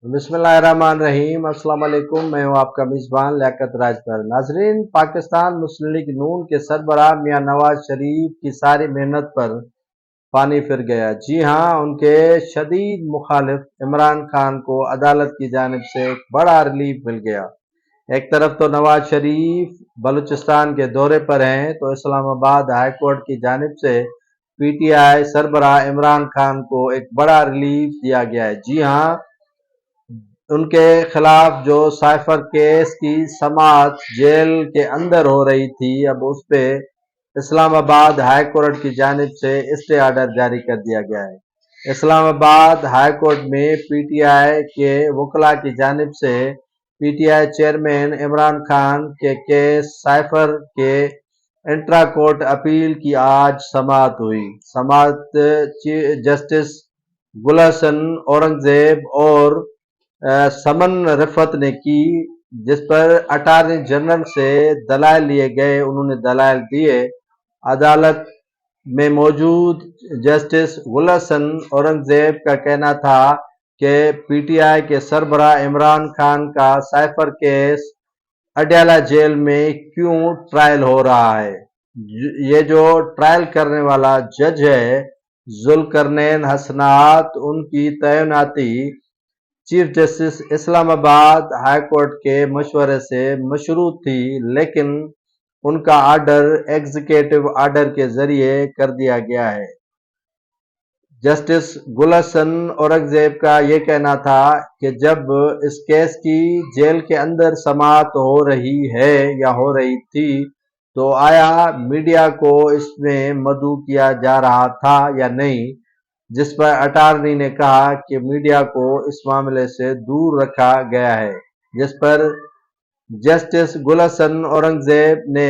बिस्मिल्लाहिर्रहमानिर्रहीम। अस्सलाम वालेकुम। मैं हूँ आपका मेज़बान लियाकत राजभर। नाजरीन, पाकिस्तान मुस्लिम लीग नून के सरबराह मियां नवाज शरीफ की सारी मेहनत पर पानी फिर गया। जी हाँ, उनके शदीद मुखालिफ इमरान खान को अदालत की जानिब से एक बड़ा रिलीफ मिल गया। एक तरफ तो नवाज शरीफ बलूचिस्तान के दौरे पर हैं, तो इस्लामाबाद हाई कोर्ट की जानिब से पीटीआई सरबराह इमरान खान को एक बड़ा रिलीफ दिया गया है। जी हाँ, उनके खिलाफ जो साइफर केस की समाअत जेल के अंदर हो रही थी, अब उस पे इस्लामाबाद हाई कोर्ट की जानिब से स्टे आर्डर जारी कर दिया गया है। इस्लामाबाद हाई कोर्ट में पीटीआई के वकला की जानिब से पीटीआई चेयरमैन इमरान खान के केस साइफर के इंट्रा कोर्ट अपील की आज समाअत हुई। समाअत जस्टिस गुलशन औरंगजेब और समन रिफत ने की, जिस पर अटारनी जनरल से दलाइल लिए गए। उन्होंने दलाइल दिए। अदालत में मौजूद जस्टिस गुलशन औरंगजेब का कहना था कि पीटीआई के सरबराह इमरान खान का साइफर केस अडयाला जेल में क्यों ट्रायल हो रहा है। ये जो ट्रायल करने वाला जज है जुल्करनैन हसनात, उनकी तैनाती chief justice Islamabad high court के मशवरे से मशरूत थी, लेकिन उनका आर्डर एग्जीक्यूटिव आर्डर के जरिए कर दिया गया है। जस्टिस गुलशन औरंगजेब का ये कहना था कि जब इस केस की जेल के अंदर समाअत हो रही है या हो रही थी, तो आया मीडिया को इसमें मदऊ किया जा रहा था या नहीं, जिस पर अटारनी ने कहा कि मीडिया को इस मामले से दूर रखा गया है। जिस पर जस्टिस गुलशन औरंगजेब ने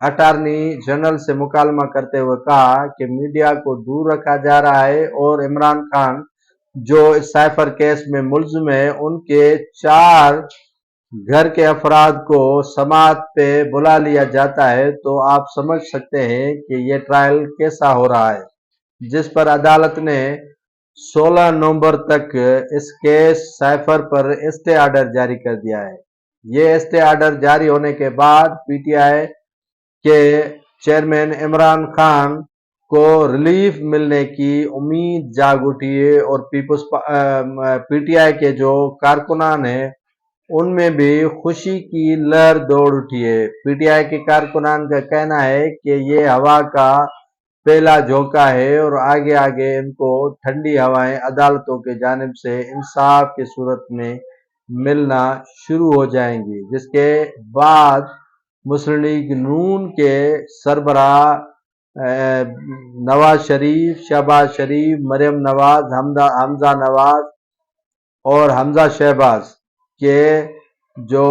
अटारनी जनरल से मुकालमा करते हुए कहा कि मीडिया को दूर रखा जा रहा है और इमरान खान जो इस साइफर केस में मुल्जिम है, उनके 4 घर के अफराद को समाअत पे बुला लिया जाता है, तो आप समझ सकते हैं कि ये ट्रायल कैसा हो रहा है। जिस पर अदालत ने 16 नवंबर तक इस केस साइफर पर स्टे आर्डर जारी कर दिया है। ये स्टे आर्डर जारी होने के बाद पीटीआई के चेयरमैन इमरान खान को रिलीफ मिलने की उम्मीद जाग उठी है और पीटीआई के जो कारकुनान हैं उनमें भी खुशी की लहर दौड़ उठी है। पीटीआई के कारकुनान का कहना है कि ये हवा का पहला झोंका है और आगे आगे इनको ठंडी हवाएं अदालतों के जानिब से इंसाफ की सूरत में मिलना शुरू हो जाएंगी, जिसके बाद मुस्लिम लीग नून के सरबराह नवाज शरीफ, शहबाज शरीफ, मरियम नवाज, हमजा नवाज और हमजा शहबाज के जो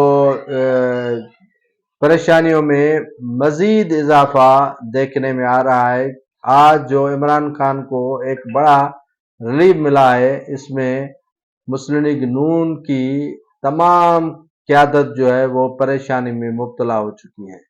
परेशानियों में मजीद इजाफा देखने में आ रहा है। आज जो इमरान खान को एक बड़ा रिलीफ मिला है, इसमें मुस्लिम लीग नून की तमाम क़यादत जो है वो परेशानी में मुब्तला हो चुकी है।